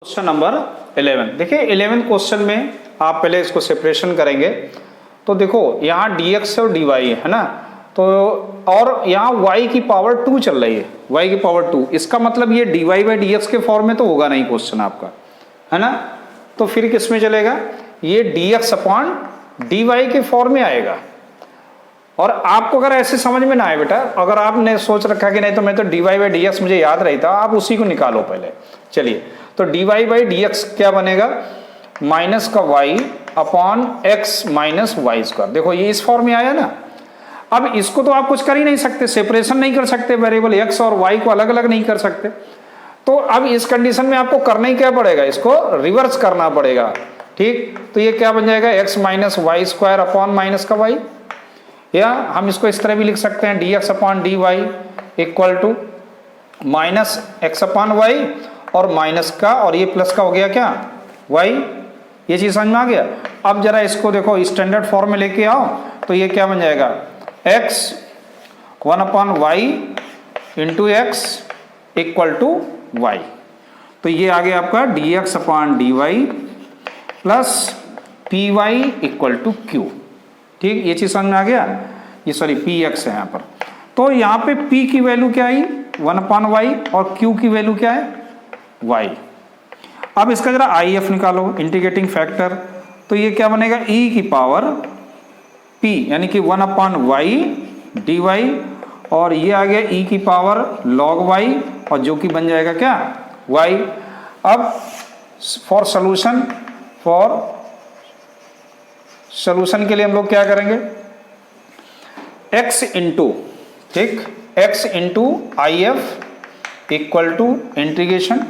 Question number 11। देखिए 11 question में आप पहले इसको सेपरेशन करेंगे तो देखो यहाँ dx और dy है ना, तो और यहाँ y की पावर 2 चल रही है, y की पावर 2, इसका मतलब ये dy बाई dx के फॉर्म में तो होगा नहीं क्वेश्चन आपका, है ना। तो फिर किस में चलेगा, ये dx अपॉन dy के फॉर्म में आएगा। और आपको अगर ऐसे समझ में ना आए बेटा, अगर आपने सोच रखा कि नहीं तो मैं तो dy बाई dx मुझे याद रहता, आप उसी को निकालो पहले। चलिए तो dy बाई dx क्या बनेगा, माइनस का y upon x minus y square. देखो ये इस फॉर्म में आया ना। अब इसको तो आप कुछ कर ही नहीं सकते, सेपरेशन नहीं कर सकते, वेरिएबल x और y को अलग अलग नहीं कर सकते। तो अब इस कंडीशन में आपको करना ही क्या पड़ेगा, इसको रिवर्स करना पड़ेगा, ठीक। तो ये क्या बन जाएगा, x minus y square upon minus का y, या हम इसको इस तरह भी लिख सकते हैं dx upon dy equal to minus x upon y और माइनस का और ये प्लस का हो गया क्या y। ये चीज समझ में आ गया। अब जरा इसको देखो स्टैंडर्ड फॉर्म में लेके आओ तो ये क्या बन जाएगा, x 1 upon y into x equal to y. तो ये आ गया आपका dx upon dy plus p y equal to q, ठीक। ये चीज समझ में आ गया। ये सॉरी px है यहाँ पर। तो यहाँ पे p की वैल्यू क्या आई 1 अपॉन वाई और q की वैल्यू क्या है y। अब इसका जरा IF निकालो, इंटीग्रेटिंग फैक्टर। तो ये क्या बनेगा, e की पावर p यानी कि 1 अपॉन वाई डी वाई, और ये आ गया e की पावर log y और जो कि बन जाएगा क्या y। अब फॉर सॉल्यूशन के लिए हम लोग क्या करेंगे, x इंटू, ठीक, x into IF equal to integration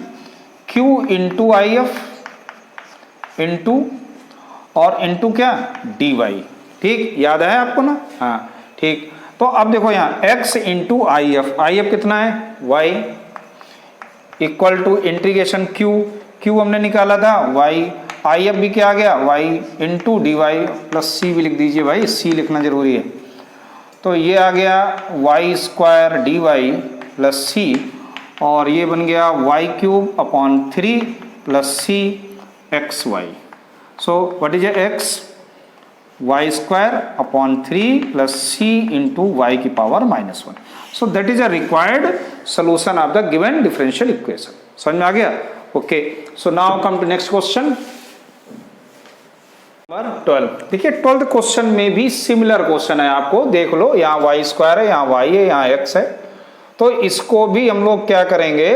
q into IF into और इंटू क्या dy, ठीक। याद है आपको ना, हाँ ठीक। तो अब देखो यहाँ x इंटू IF कितना है y equal to integration q हमने निकाला था y, IF भी क्या आ गया y into dy plus c भी लिख दीजिए भाई, c लिखना जरूरी है। तो ये आ गया y square dy plus c और ये बन गया y cube upon 3 plus c x y. So what is x, y square upon 3 plus c into y की power minus 1। So that is a required solution of the given differential equation. समझ में आ गया, okay. So now come to next question number 12। देखिए 12th question में भी similar question है, आपको देख लो, यहाँ वाई स्क्वायर है, यहाँ वाई है, यहाँ एक्स है। तो इसको भी हम लोग क्या करेंगे,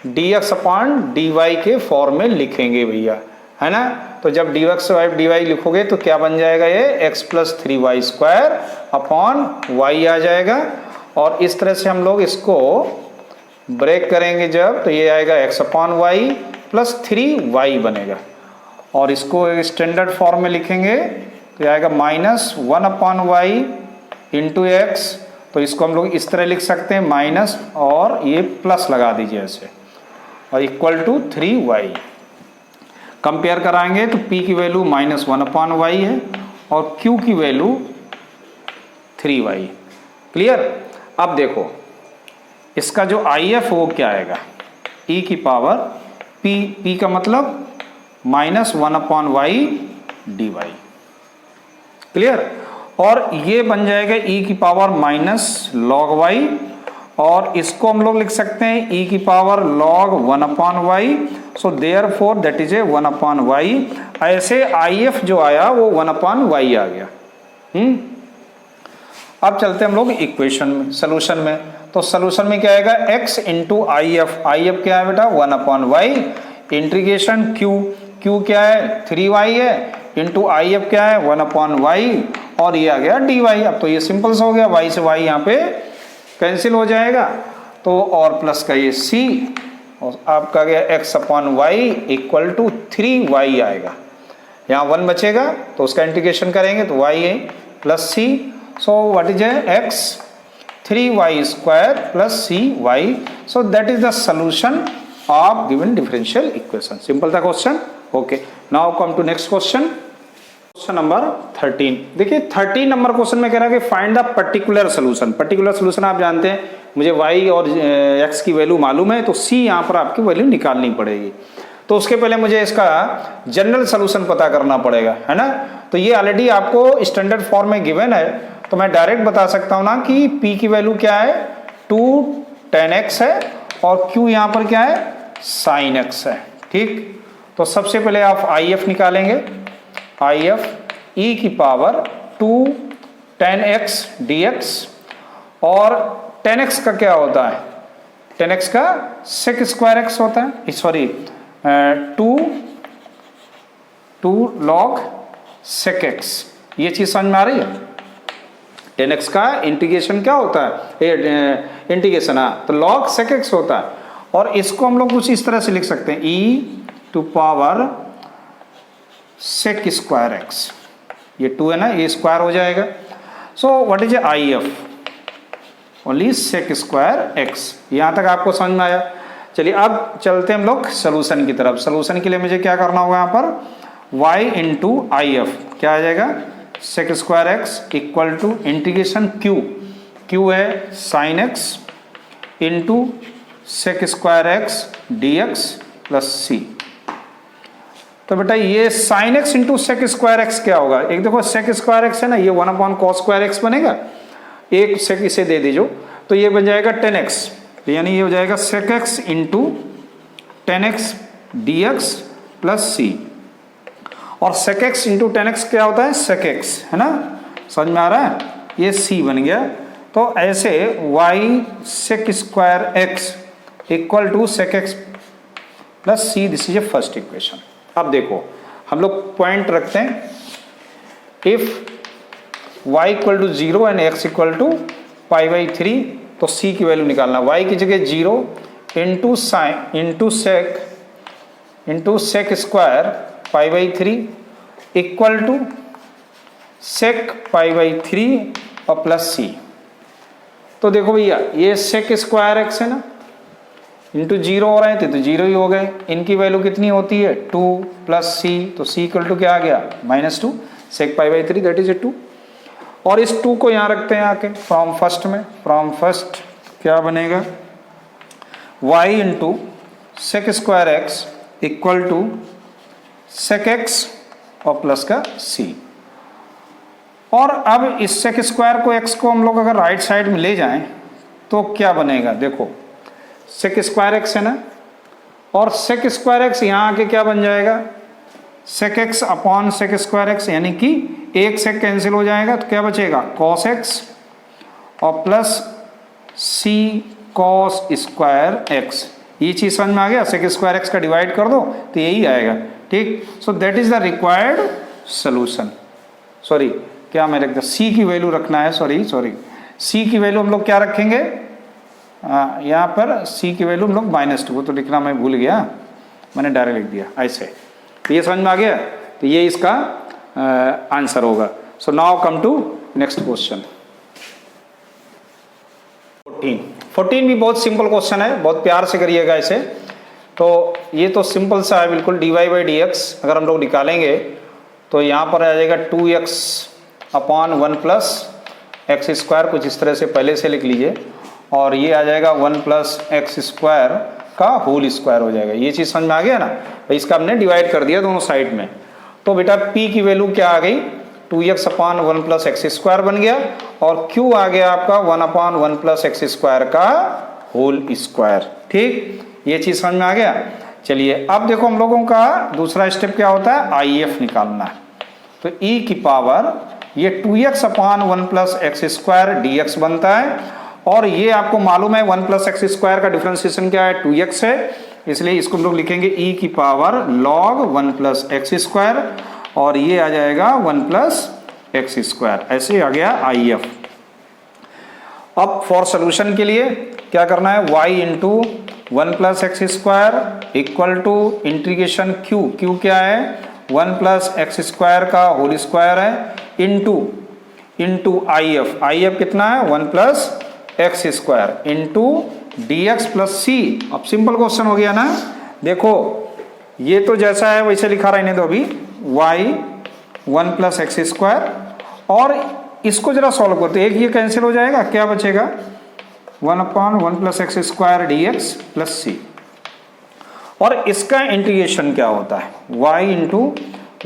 dx अपॉन dy के फॉर्म में लिखेंगे भैया, है ना। तो जब dx dy लिखोगे तो क्या बन जाएगा, ये x plus 3y square upon y आ जाएगा। और इस तरह से हम लोग इसको ब्रेक करेंगे जब, तो ये आएगा x upon Y plus 3y बनेगा। और इसको स्टैंडर्ड फॉर्म में लिखेंगे तो आएगा minus 1 upon y into x. तो इसको हम लोग इस तरह लिख सकते हैं माइनस और ये प्लस लगा दीजिए ऐसे, और इक्वल टू 3y। कंपेयर कराएंगे तो p की वैल्यू माइनस 1 अपॉन वाई है और q की वैल्यू 3y। क्लियर। अब देखो इसका जो IF वो क्या आएगा, e की पावर p का मतलब minus 1 upon y d y. Clear. और ये बन जाएगा e की पावर माइनस लॉग वाई, और इसको हम लोग लिख सकते हैं e की power log 1 upon y. So therefore that is a 1 upon y. ऐसे IF जो आया वो 1 अपॉन वाई आ गया। अब चलते हम लोग इक्वेशन में, सोल्यूशन में। तो सोल्यूशन में क्या आएगा, x इंटू IF क्या है बेटा 1 अपॉन वाई इंटीग्रेशन q क्या है 3y है इंटू IF क्या है 1 अपॉन वाई और ये आ गया dy। अब तो ये सिंपल सा हो गया, y से y यहाँ पे कैंसिल हो जाएगा, तो और प्लस का ये c और आपका गया x upon y equal to 3y आएगा। यहाँ 1 बचेगा तो उसका इंटीग्रेशन करेंगे तो y है plus c। So what is x 3y square plus cy। So that is the solution of given differential equation. Simple था question, okay. Now come to next question, question number 13। देखिए 13 number question में कह रहा है कि find the particular solution. Particular solution आप जानते हैं, मुझे y और x की वैल्यू मालूम है तो c यहाँ पर आपकी वैल्यू निकालनी पड़ेगी। तो उसके पहले मुझे इसका जनरल सोल्यूशन पता करना पड़ेगा, है ना। तो ये ऑलरेडी आपको स्टैंडर्ड फॉर्म में गिवन है, तो मैं डायरेक्ट बता सकता हूं ना कि P की वैल्यू क्या है 2 tan x है और Q यहां पर क्या है sin x है। ठीक, तो सबसे पहले आप IF निकालेंगे, IF e की पावर 2 tan x dx, और tan x का क्या होता है, tan x का sec स्क्वायर x होता है, सॉरी 2 log sec x। ये चीज समझ में आ रही है। tan x का इंटीग्रेशन क्या होता है, इंटीग्रेशन, हाँ, तो log sec x होता है। और इसको हम लोग कुछ इस तरह से लिख सकते हैं e to power sec square x, ये 2 है ना, ये स्क्वायर हो जाएगा। So what is IF, only sec square x। यहां तक आपको समझ में आया। चलिए अब चलते हैं हम लोग सोल्यूशन की तरफ। सोल्यूशन के लिए मुझे क्या करना होगा, यहाँ पर y इंटू IF क्या आ जाएगा sec square x equal to integration q है sin x into sec square x dx plus c। तो बेटा ये sin x into sec square x क्या होगा, एक देखो sec स्क्वायर x है ना, ये 1/cos स्क्वायर x बनेगा, एक sec इसे दे दीजिए तो ये बन जाएगा tan x, यानी ये हो जाएगा sec x into tan x dx plus c। और sec x into tan x क्या होता है sec x, है ना, समझ में आ रहा है, ये c बन गया। तो ऐसे y sec square x equal to sec x plus c, this is a first equation. अब देखो हम लोग पॉइंट रखते हैं, if y equal to 0 and x equal to π/3, तो c की वैल्यू निकालना, y की जगह 0 into sine into sec square π/3 equal to sec π/3 और प्लस c। तो देखो भैया ये सेक स्क्वायर x है ना, इंटू 0 हो रहे थे तो 0 ही हो गए, इनकी वैल्यू कितनी होती है 2 प्लस c, तो c इक्वल टू क्या आ गया -2 सेक π/3 दैट इज ए 2। और इस 2 को यहाँ रखते हैं आके फ्रॉम फर्स्ट में, फ्रॉम फर्स्ट क्या बनेगा y into sec square x equal to sec x और प्लस का c। और अब इस सेक स्क्वायर को x को हम लोग अगर राइट साइड में ले जाएं तो क्या बनेगा, देखो सेक स्क्वायर x है ना, और सेक स्क्वायर x यहाँ आके क्या बन जाएगा sec x upon sec square x, यानी कि एक सेक कैंसिल हो जाएगा तो क्या बचेगा कॉस x और plus c cos square x। ये चीज समझ में आ गया, सेक स्क्वायर x का डिवाइड कर दो तो यही आएगा। ठीक, सो that is the required solution. Sorry क्या मैं रखता, c की वैल्यू रखना है, सॉरी c की वैल्यू हम लोग क्या रखेंगे, यहाँ पर c की वैल्यू हम लोग -2, तो लिखना मैं भूल गया, मैंने डायरेक्ट लिख दिया ऐसे। तो ये समझ में आ गया, तो ये इसका आंसर होगा। So now come to next question 14 भी बहुत सिंपल क्वेश्चन है, बहुत प्यार से करिएगा इसे। तो ये तो सिंपल सा है बिल्कुल, dy/dx अगर हम लोग निकालेंगे तो यहाँ पर आ जाएगा 2x upon 1 plus x square, कुछ इस तरह से पहले से लिख लीजिए, और ये आ जाएगा 1 प्लस एक्स स्क्वायर का होल स्क्वायर हो जाएगा। ये चीज़ समझ में आ गया ना, इसका हमने डिवाइड कर दिया दोनों साइड में। तो बेटा p की वैल्यू क्या आ गई 2x upon 1 plus x square बन गया, और q आ गया आपका 1 अपॉन 1 प्लस एक्स स्क्वायर का होल स्क्वायर। ठीक, ये चीज़ समझ में आ गया। चलिए अब देखो हम लोगों का दूसरा स्टेप क्या होता है, IF निकालना है। तो e की पावर ये 2x upon 1 plus x square dx बनता है, और ये आपको मालूम है 1 प्लस एक्स स्क्वायर का डिफरेंशिएशन क्या है 2x है, इसलिए इसको हम लोग लिखेंगे e की power log 1 plus x square, और ये आ जाएगा 1 प्लस एक्स स्क्वायर। ऐसे आ गया IF। अब फॉर सोल्यूशन के लिए क्या करना है, y into 1 plus x square equal to integration q क्या है 1 प्लस एक्स स्क्वायर का होल स्क्वायर है, इंटू IF कितना है 1 plus x square into dx plus c। अब सिंपल क्वेश्चन हो गया ना, देखो ये तो जैसा है वैसे लिखा रहने दो अभी, y 1 प्लस एक्स स्क्वायर, और इसको जरा सॉल्व करते, एक ये कैंसिल हो जाएगा, क्या बचेगा 1 upon 1 plus x square dx plus c। और इसका इंटीग्रेशन क्या होता है, y into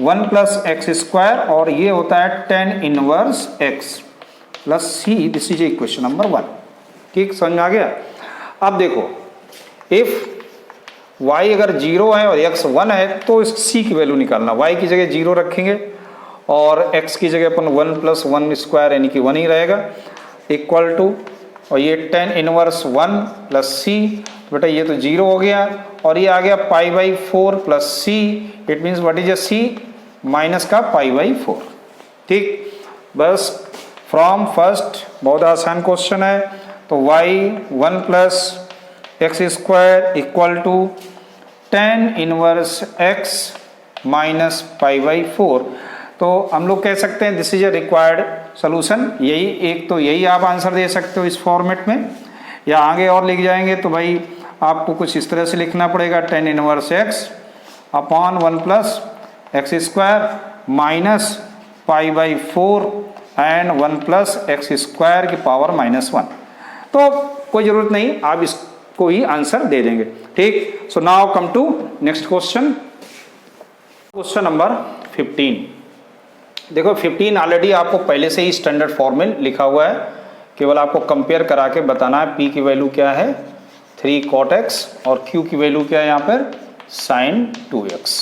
1 plus x square, और ये होता है tan inverse x plus c. This is equation number 1। ठीक, समझ में आ गया। अब देखो, इफ y अगर 0 है और x 1 है तो इस c की वैल्यू निकालना। y की जगह 0 रखेंगे और x की जगह अपन 1 प्लस 1 स्क्वायर यानी कि 1 ही रहेगा, इक्वल टू, और ये टेन इनवर्स 1 प्लस सी, बेटा ये तो 0 हो गया, और ये आ गया pi by 4 plus c. It means what is a c, minus का पाई बाई 4। ठीक, बस फ्रॉम फर्स्ट, बहुत आसान क्वेश्चन है। तो y 1 plus x square equal to tan inverse x minus pi by 4। तो हम लोग कह सकते हैं this is a required solution. यही एक, तो यही आप आंसर दे सकते हो इस फॉर्मेट में, या आगे और लिख जाएंगे तो भाई आपको कुछ इस तरह से लिखना पड़ेगा, ten inverse x upon 1 plus x square minus pi by 4 and 1 plus x square की पावर माइनस 1। तो कोई ज़रूरत नहीं, आप इसको ही आंसर दे देंगे। ठीक, so now come to next question, question number 15। देखो 15 ऑलरेडी आपको पहले से ही स्टैंडर्ड फॉर्म में लिखा हुआ है, केवल आपको कंपेयर करा के बताना है। p की वैल्यू क्या है 3 cot x और q की वैल्यू क्या है यहाँ पर sin 2x।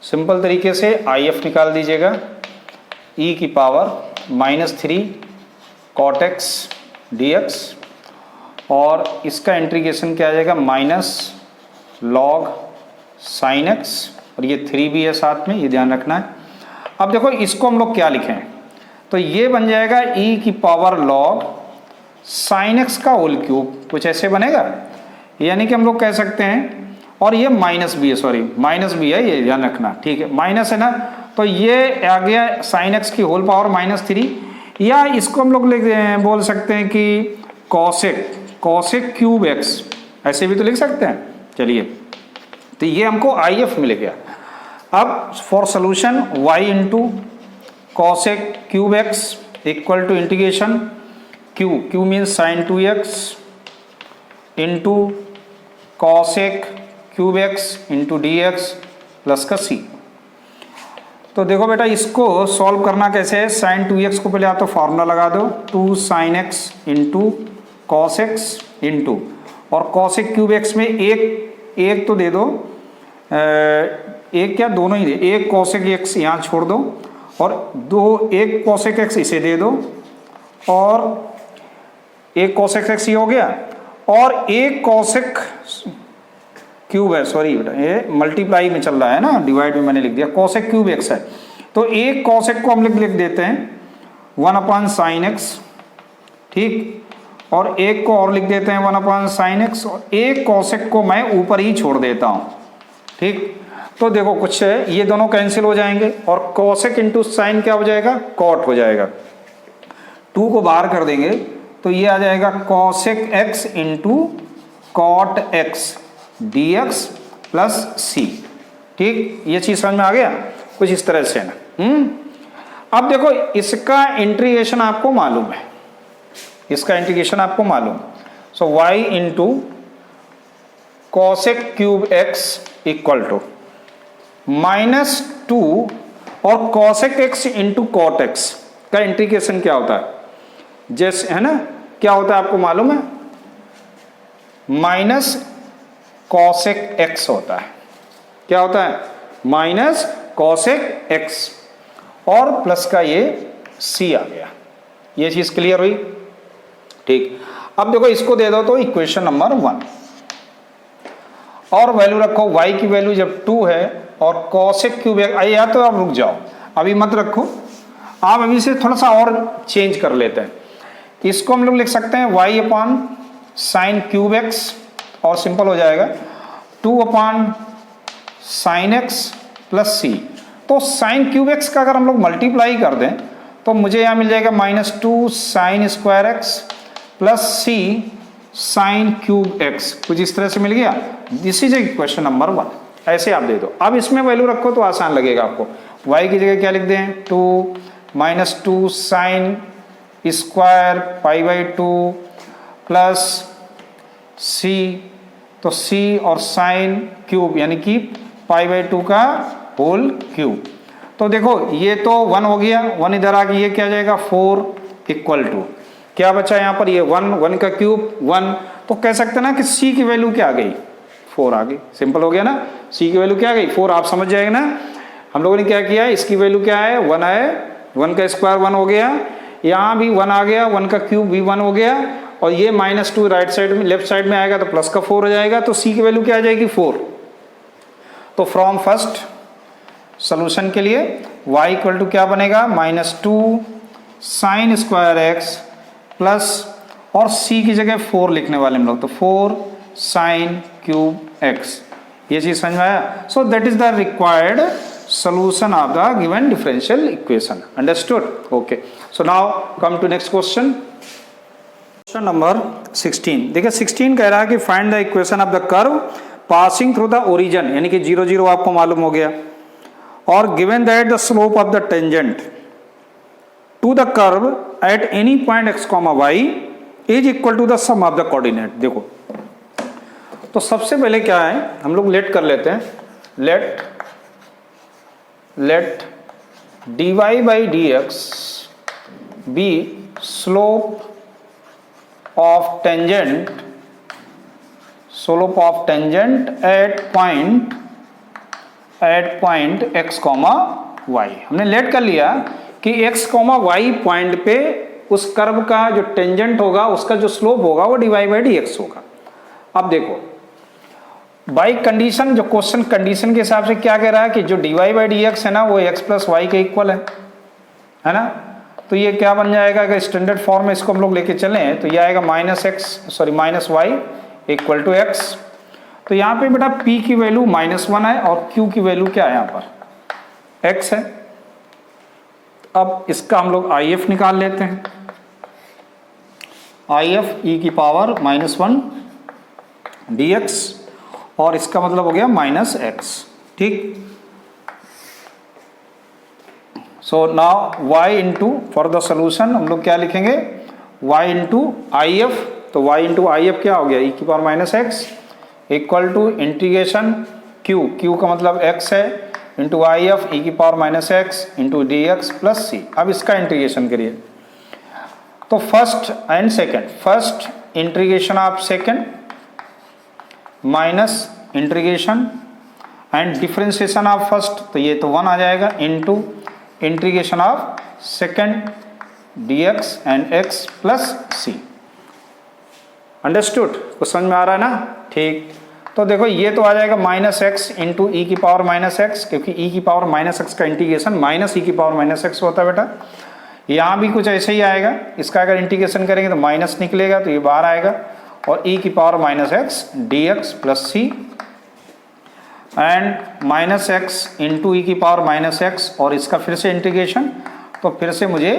सिंपल तरीके से if निकाल दीजिएगा, e की पावर -3 cot x dx, और इसका इंटीग्रेशन क्या आ जाएगा माइनस log sin x, और ये 3 भी है साथ में, ये ध्यान रखना है। अब देखो इसको हम लोग क्या लिखें, तो ये बन जाएगा e की पावर log sin x का होल क्यूब, कुछ ऐसे बनेगा। यानी कि हम लोग कह सकते हैं, और ये माइनस भी है, सॉरी माइनस भी है, ये ध्यान रखना। ठीक है, माइनस है ना, तो ये आ गया sin x की होल पावर -3, या इसको हम लोग लिख बोल सकते हैं कि cosec क्यूब x, ऐसे भी तो लिख सकते हैं। चलिए, तो ये हमको if मिल गया। अब for solution y into cosec cube x equal to integration q means sin 2x into cosec cube x into dx plus का c। तो देखो बेटा, इसको सॉल्व करना कैसे है, sin 2x को पहले आप तो फार्मूला लगा दो, 2 sin x into cos x into, और cosec क्यूब x में एक तो दे दो, एक क्या दोनों ही दे, एक cosec x यहाँ छोड़ दो, और एक cosec x इसे दे दो, और एक cosec x ये हो गया, और एक cosec क्यूब है, सॉरी बेटा ये मल्टीप्लाई में चल रहा है ना, डिवाइड में मैंने लिख दिया, cosec क्यूब x है। तो एक cosec को हम लिख देते हैं 1 अपॉन साइन x, ठीक, और एक को और लिख देते हैं 1 अपॉन साइन x, और एक cosec को मैं ऊपर ही छोड़ देता हूँ। ठीक, तो देखो कुछ है, ये दोनों कैंसिल हो जाएंगे, और cosec इंटू साइन क्या हो जाएगा, cot हो जाएगा। 2 को बाहर कर देंगे तो ये आ जाएगा cosec x into cot x dx plus c। ठीक, ये चीज समझ में आ गया, कुछ इस तरह से ना। अब देखो इसका इंटीग्रेशन आपको मालूम है, इसका इंटीग्रेशन आपको मालूम, so y into cosec cube x equal to -2, और cosec x into cot x का इंटीग्रेशन क्या होता है, जैसे है ना, क्या होता है आपको मालूम है, माइनस cosec x होता है। क्या होता है, माइनस cosec x, और प्लस का ये c आ गया। ये चीज क्लियर हुई। ठीक, अब देखो इसको दे दो तो इक्वेशन नंबर 1, और वैल्यू रखो y की वैल्यू जब 2 है, और cosec क्यूब या तो आप रुक जाओ, अभी मत रखो, आप अभी से थोड़ा सा और चेंज कर लेते हैं। इसको हम लोग लिख सकते हैं y upon sine cube x, और सिंपल हो जाएगा 2 upon sine x plus c। तो साइन क्यूब x का अगर हम लोग मल्टीप्लाई कर दें तो मुझे यहाँ मिल जाएगा -2 sine square x plus c sine cube x, कुछ इस तरह से मिल गया। दिस इज इक्वेशन नंबर 1, ऐसे आप दे दो। अब इसमें वैल्यू रखो तो आसान लगेगा आपको। y की जगह क्या लिख दें, 2 sine square pi by 2 plus c तो सी और साइन क्यूब यानी कि π/2 का होल क्यूब। तो देखो ये तो 1 हो गया, 1 इधर आ गया, ये क्या जाएगा 4 इक्वल टू क्या बचा यहाँ पर, ये 1 का क्यूब 1। तो कह सकते हैं ना कि c की वैल्यू क्या आ गई 4 आ गई। सिंपल हो गया ना, c की वैल्यू क्या आ गई 4। आप समझ जाएंगे ना हम लोगों ने क्या किया, इसकी वैल्यू क्या है 1 है, 1 का स्क्वायर 1 हो गया, यहाँ भी 1 आ गया, 1 का क्यूब भी 1 हो गया, और ये -2 राइट साइड में लेफ्ट साइड में आएगा तो प्लस का 4 हो जाएगा। तो c की वैल्यू क्या आ जाएगी 4। तो फ्रॉम फर्स्ट सोल्यूशन के लिए y इक्वल टू क्या बनेगा -2 साइन स्क्वायर x प्लस, और c की जगह 4 लिखने वाले हम लोग, तो 4 साइन क्यूब x। ये चीज समझ में आया। सो that is the required solution of the given differential equation. Understood? Okay. So now come to next question. Question number 16. देखिए 16 कह रहा है कि find the equation of the curve passing through the origin, यानी कि 0 0 आपको मालूम हो गया, और given that the slope of the tangent to the curve at any point x, y is equal to the sum of the coordinate। देखो तो सबसे पहले क्या है, हम लोग लेट कर लेते हैं, let dy by dx be slope of tangent at point x, y। हमने लेट कर लिया कि x, y पॉइंट पे उस कर्व का जो टेंजेंट होगा उसका जो स्लोप होगा वो dy by dx होगा। अब देखो बाई कंडीशन, जो क्वेश्चन कंडीशन के हिसाब से क्या कह रहा है कि जो dy by dx है ना वो x प्लस वाई के इक्वल है ना। तो ये क्या बन जाएगा, अगर स्टैंडर्ड फॉर्म में इसको हम लोग लेके चलें तो ये आएगा -y इक्वल टू x। तो यहाँ पे बेटा p की वैल्यू -1 है और q की वैल्यू क्या है यहाँ पर x है। अब इसका हम लोग IF निकाल लेते हैं, IF e की पावर -1 dx, और इसका मतलब हो गया -x। ठीक, so now y into for the solution हम लोग क्या लिखेंगे y इंटू IF। तो y इंटू IF क्या हो गया e की power -x equal to integration q का मतलब x है इंटू IF e की power -x into dx plus c। अब इसका इंटीग्रेशन करिए, तो first and second, first integration of second minus integration and differentiation of first, तो ये तो 1 आ जाएगा, into integration of second dx and x plus c। Understood, कुछ समझ में आ रहा है ना। ठीक, तो देखो ये तो आ जाएगा -x इंटू ई की पावर -x, क्योंकि e की पावर -x का इंटीग्रेशन माइनस e की पावर -x होता है बेटा। यहाँ भी कुछ ऐसे ही आएगा, इसका अगर इंटीग्रेशन करेंगे तो माइनस निकलेगा तो ये बाहर आएगा, और e की power -x dx plus c and -x into e की पावर -x, और इसका फिर से इंटीग्रेशन, तो फिर से मुझे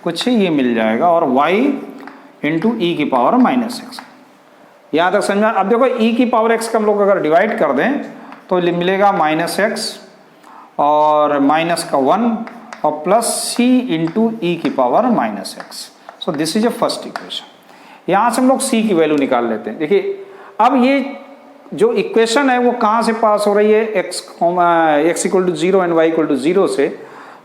कुछ ये मिल जाएगा, और y इंटू ई की पावर -x। यहाँ तक समझा। अब देखो e की पावर x का हम लोग अगर डिवाइड कर दें तो मिलेगा -x और माइनस का 1 और प्लस c इंटू ई की power -x। So this is a first equation. यहाँ से हम लोग c की वैल्यू निकाल लेते हैं। देखिए अब ये जो इक्वेशन है वो कहाँ से पास हो रही है, x equal to 0 and y equal to 0 से।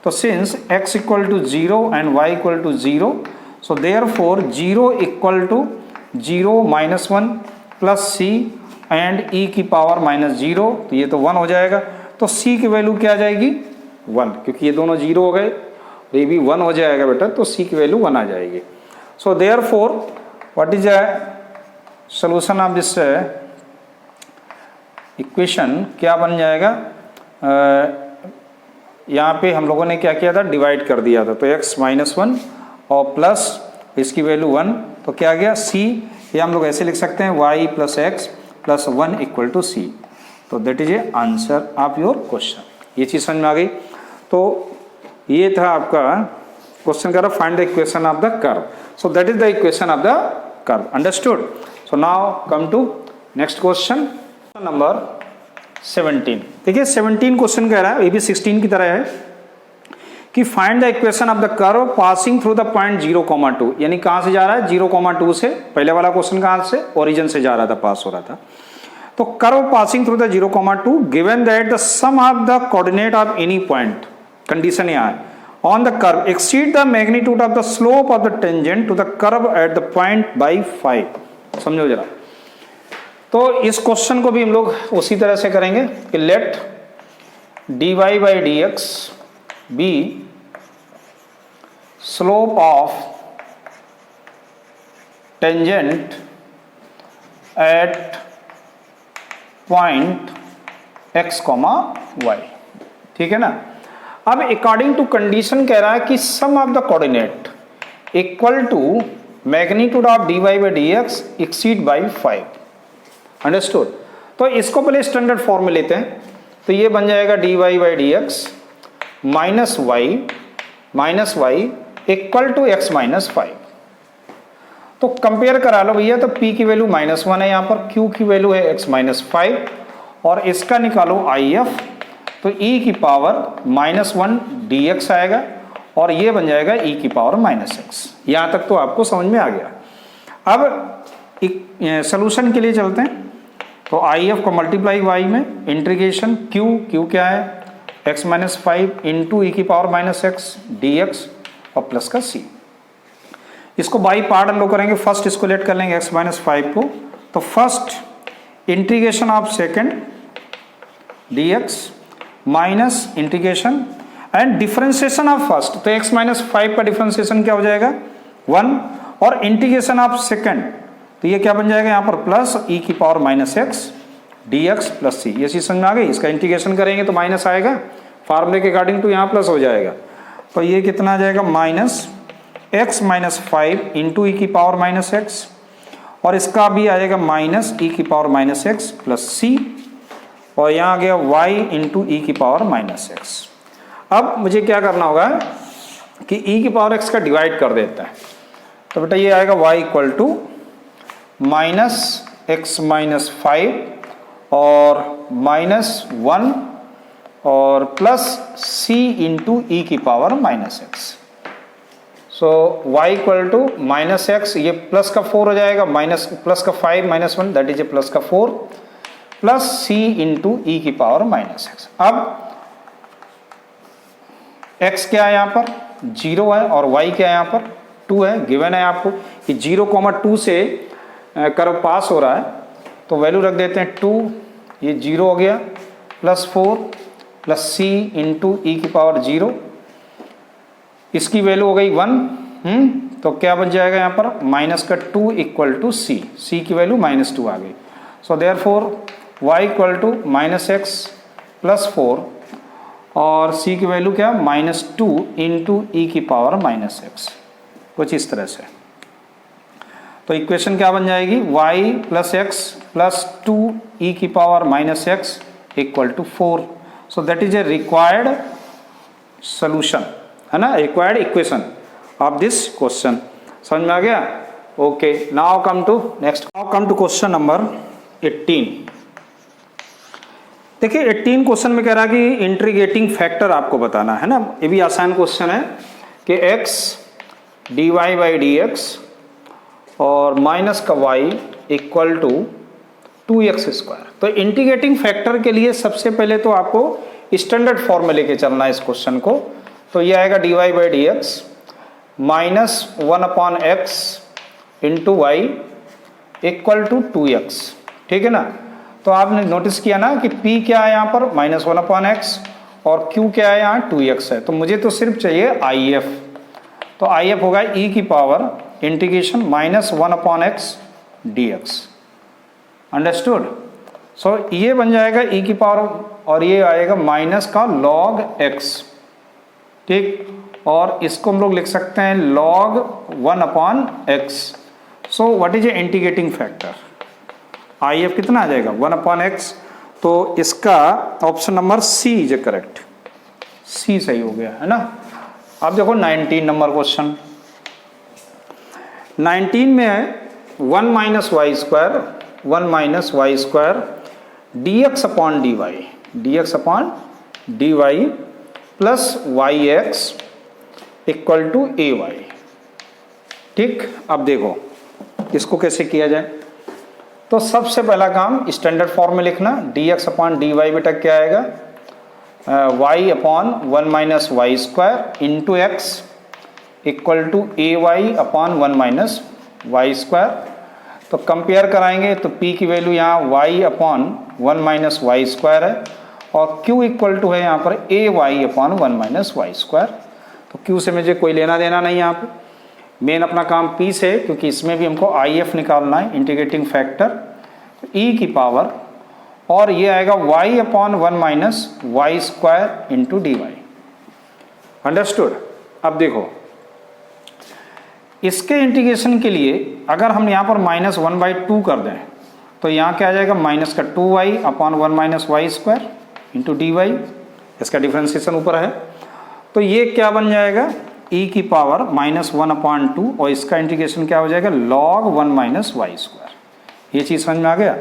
तो since x equal to 0 and y equal to 0, so therefore 0 equal to 0 -1 plus c and e की पावर -0, तो ये तो 1 हो जाएगा। तो c की वैल्यू क्या आ जाएगी 1, क्योंकि ये दोनों 0 हो गए, ये भी 1 हो जाएगा बेटा, तो c की वैल्यू 1 आ जाएगी। So therefore what is a solution of this equation, क्या बन जाएगा, यहाँ पे हम लोगों ने क्या किया था, डिवाइड कर दिया था, तो x -1 और प्लस इसकी वैल्यू 1, तो क्या गया c, ये हम लोग ऐसे लिख सकते हैं y plus x plus 1 equal to c। तो that is a answer of your question. ये चीज़ समझ में आ गई। तो ये था आपका क्वेश्चन का, find the equation of the curve. So that is the equation of the curve. Understood. So now come to next question number 17। देखिए 17 क्वेश्चन कह रहा है, ये भी 16 की तरह है, कि find the equation of the curve passing through the point 0,2। यानी कहाँ से जा रहा है 0,2 से, पहले वाला क्वेश्चन कहाँ से, ओरिजिन से जा रहा था, पास हो रहा था। तो curve passing through the 0,2 given that the sum of the coordinate of any point, condition यहाँ है, on the curve exceed the magnitude of the slope of the tangent to the curve at the point by 5। समझो जरा। तो इस question को भी हम लोग उसी तरह से करेंगे कि let dy by d x be slope of tangent at point x, y। ठीक है ना। अब अकॉर्डिंग टू कंडीशन कह रहा है कि sum of the coordinate equal to magnitude of dy by d x exceed by 5। Understood. तो इसको पहले स्टैंडर्ड फॉर्म में लेते हैं। तो ये बन जाएगा dy by d x minus y equal to x minus 5। तो कंपेयर करा लो भैया। तो p की वैल्यू -1 है यहाँ पर, q की वैल्यू है x माइनस 5 और इसका निकालो if। तो e की पावर -1 dx आएगा और ये बन जाएगा e की पावर -x। यहाँ तक तो आपको समझ में आ गया। अब सोल्यूशन के लिए चलते हैं। तो if को मल्टीप्लाई y में इंटीग्रेशन q क्या है x माइनस 5 इंटू ई की पावर -x dx और प्लस का c। इसको बाई पार्ट हम लोग करेंगे। फर्स्ट इसको लेट कर लेंगे x माइनस 5 को। तो first integration of second dx minus integration and differentiation of first. तो x माइनस 5 का डिफरेंशिएशन क्या हो जाएगा 1 और इंटीग्रेशन ऑफ सेकेंड तो ये क्या बन जाएगा यहाँ पर प्लस ई की power -x dx plus c। ये चीज समझ में आ गई। इसका इंटीग्रेशन करेंगे तो माइनस आएगा, फार्मूले के अकॉर्डिंग तो यहाँ प्लस हो जाएगा। तो ये कितना आ जाएगा -x माइनस 5 इंटू ई की पावर -x और इसका भी आएगा माइनस ई की पावर -x प्लस c और यहाँ आ गया y इंटू ई की पावर -x। अब मुझे क्या करना होगा कि e की पावर x का डिवाइड कर देता है। तो बेटा ये आएगा y equal to -x minus 5 और -1 और प्लस c इंटू ई की power -x। So y equal to -x, ये प्लस का 4 हो जाएगा, माइनस प्लस का 5 -1 दैट इज ए प्लस का 4 प्लस c इंटू ई की पावर -x। अब x क्या है यहाँ पर 0 है और y क्या है यहाँ पर 2 है। गिवन है आपको कि 0,2 से कर्व पास हो रहा है। तो वैल्यू रख देते हैं 2, ये 0 हो गया plus 4 plus c into e की पावर 0। इसकी वैल्यू हो गई 1। तो क्या बच जाएगा यहाँ पर माइनस का 2 इक्वल टू c की वैल्यू -2 आ गई। So therefore y equal to -x plus 4 और c की वैल्यू क्या -2 इंटू ई की पावर -x, कुछ इस तरह से। तो इक्वेशन क्या बन जाएगी y plus x plus 2 e की power -x equal to 4। So that is a required solution, है ना, required equation of this question. समझ में आ गया। Okay, now come to next. Now come to question number 18। देखिए 18 क्वेश्चन में कह रहा है कि इंटीग्रेटिंग फैक्टर आपको बताना है ना। ये भी आसान क्वेश्चन है कि x dy by d x और माइनस का y इक्वल टू 2x²। तो इंटीग्रेटिंग फैक्टर के लिए सबसे पहले तो आपको स्टैंडर्ड फॉर्म में लेके चलना है इस क्वेश्चन को। तो ये आएगा dy by d x -1/x into y equal to 2x। ठीक है ना। तो आपने नोटिस किया ना कि p क्या है यहाँ पर -1/x और q क्या है यहाँ 2x है। तो मुझे तो सिर्फ चाहिए if। तो if होगा e की power integration -1/x dx। Understood. So ये बन जाएगा e की पावर और ये आएगा माइनस का log x। ठीक, और इसको हम लोग लिख सकते हैं log 1/x। So what is a integrating factor if कितना आ जाएगा 1/x। तो इसका option number C is a correct, C सही हो गया, है ना। अब देखो 19 नंबर क्वेश्चन। 19 में है 1 minus y square dx upon dy plus yx equal to ay। ठीक, अब देखो इसको कैसे किया जाए। तो सबसे पहला काम स्टैंडर्ड फॉर्म में लिखना, d x upon d y बेटा क्या आएगा, y upon 1 minus y square into x equal to a y upon 1 minus y square. तो कंपेयर कराएंगे तो p की वैल्यू यहाँ y upon 1 minus y square है और q इक्वल टू है यहाँ पर a y upon 1 minus y square. तो q से मुझे कोई लेना देना नहीं यहाँ पे, मेन अपना काम p से, क्योंकि इसमें भी हमको IF निकालना है, इंटीग्रेटिंग फैक्टर e की पावर, और ये आएगा y upon 1 minus y square into d y. Understood. अब देखो इसके इंटीग्रेशन के लिए अगर हम यहाँ पर -1/2 कर दें तो यहाँ क्या आ जाएगा, माइनस का 2y upon 1 minus y square into d y, इसका डिफ्रेंसिएशन ऊपर है। तो ये क्या बन जाएगा, e की पावर -1/2 और इसका इंटीग्रेशन क्या हो जाएगा, log 1 माइनस वाई स्क्वायर। ये चीज़ समझ में आ गया।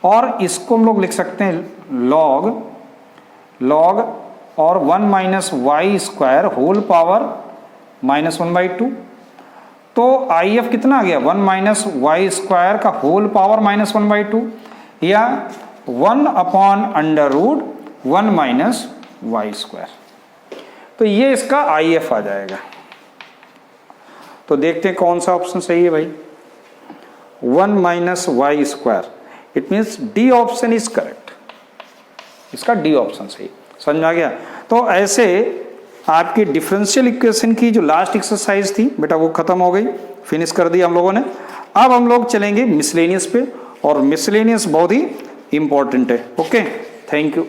और इसको हम लोग लिख सकते हैं log और 1 minus y square whole power -1/2। तो IF कितना आ गया, 1 माइनस वाई स्क्वायर का होल पावर -1/2 या 1 upon under root 1 minus y square. तो ये इसका IF आ जाएगा। तो देखते हैं कौन सा ऑप्शन सही है भाई, 1 minus y square, it means d option is correct, इसका डी ऑप्शन सही। समझ आ गया। तो ऐसे आपकी डिफरेंशियल इक्वेशन की जो लास्ट एक्सरसाइज थी बेटा वो खत्म हो गई, फिनिश कर दी हम लोगों ने। अब हम लोग चलेंगे मिसलेनियस पे, और मिसलेनियस बहुत ही इंपॉर्टेंट है। Okay, thank you.